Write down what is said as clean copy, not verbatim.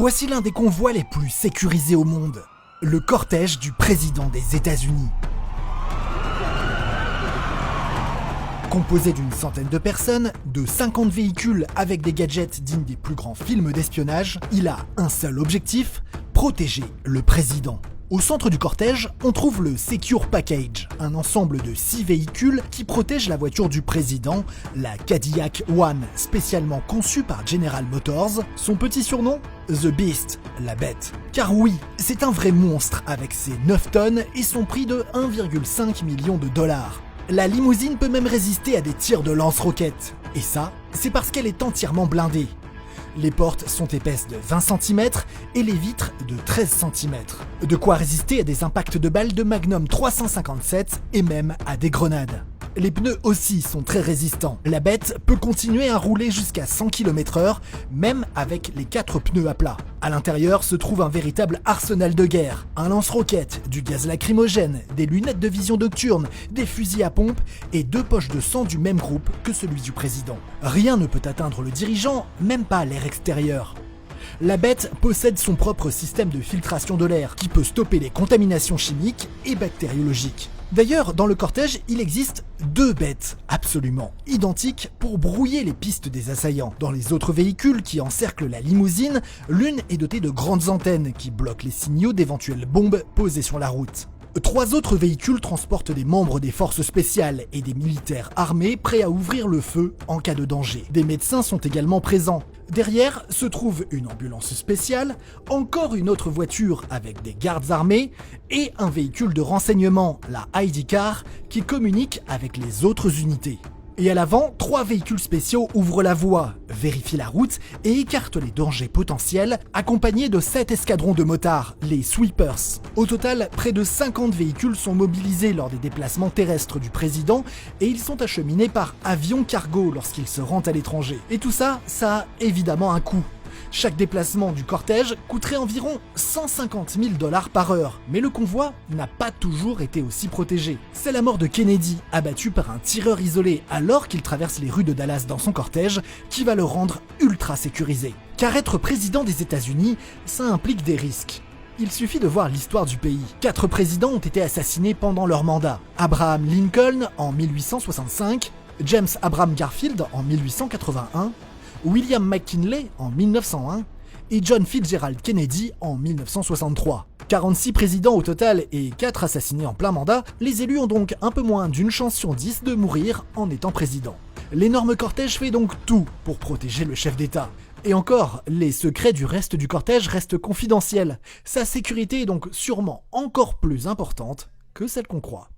Voici l'un des convois les plus sécurisés au monde, le cortège du président des États-Unis. Composé d'une centaine de personnes, de 50 véhicules avec des gadgets dignes des plus grands films d'espionnage, il a un seul objectif, protéger le président. Au centre du cortège, on trouve le Secure Package, un ensemble de 6 véhicules qui protègent la voiture du président, la Cadillac One, spécialement conçue par General Motors. Son petit surnom ? The Beast, la bête. Car oui, c'est un vrai monstre avec ses 9 tonnes et son prix de 1,5 million de dollars. La limousine peut même résister à des tirs de lance-roquettes. Et ça, c'est parce qu'elle est entièrement blindée. Les portes sont épaisses de 20 cm et les vitres de 13 cm. De quoi résister à des impacts de balles de Magnum 357 et même à des grenades. Les pneus aussi sont très résistants. La bête peut continuer à rouler jusqu'à 100 km/h, même avec les 4 pneus à plat. À l'intérieur se trouve un véritable arsenal de guerre. Un lance-roquettes, du gaz lacrymogène, des lunettes de vision nocturne, des fusils à pompe et 2 poches de sang du même groupe que celui du président. Rien ne peut atteindre le dirigeant, même pas l'air extérieur. La bête possède son propre système de filtration de l'air qui peut stopper les contaminations chimiques et bactériologiques. D'ailleurs, dans le cortège, il existe 2 bêtes absolument identiques pour brouiller les pistes des assaillants. Dans les autres véhicules qui encerclent la limousine, l'une est dotée de grandes antennes qui bloquent les signaux d'éventuelles bombes posées sur la route. 3 autres véhicules transportent des membres des forces spéciales et des militaires armés prêts à ouvrir le feu en cas de danger. Des médecins sont également présents. Derrière se trouve une ambulance spéciale, encore une autre voiture avec des gardes armés et un véhicule de renseignement, la ID Car, qui communique avec les autres unités. Et à l'avant, 3 véhicules spéciaux ouvrent la voie, vérifient la route et écartent les dangers potentiels, accompagnés de 7 escadrons de motards, les Sweepers. Au total, près de 50 véhicules sont mobilisés lors des déplacements terrestres du président et ils sont acheminés par avion cargo lorsqu'il se rend à l'étranger. Et tout ça, ça a évidemment un coût. Chaque déplacement du cortège coûterait environ 150 000 $ par heure, mais le convoi n'a pas toujours été aussi protégé. C'est la mort de Kennedy, abattu par un tireur isolé alors qu'il traverse les rues de Dallas dans son cortège, qui va le rendre ultra sécurisé. Car être président des États-Unis, ça implique des risques. Il suffit de voir l'histoire du pays. 4 présidents ont été assassinés pendant leur mandat. Abraham Lincoln en 1865, James Abraham Garfield en 1881, William McKinley en 1901 et John Fitzgerald Kennedy en 1963. 46 présidents au total et 4 assassinés en plein mandat, les élus ont donc un peu moins d'une chance sur 10 de mourir en étant président. L'énorme cortège fait donc tout pour protéger le chef d'État. Et encore, les secrets du reste du cortège restent confidentiels. Sa sécurité est donc sûrement encore plus importante que celle qu'on croit.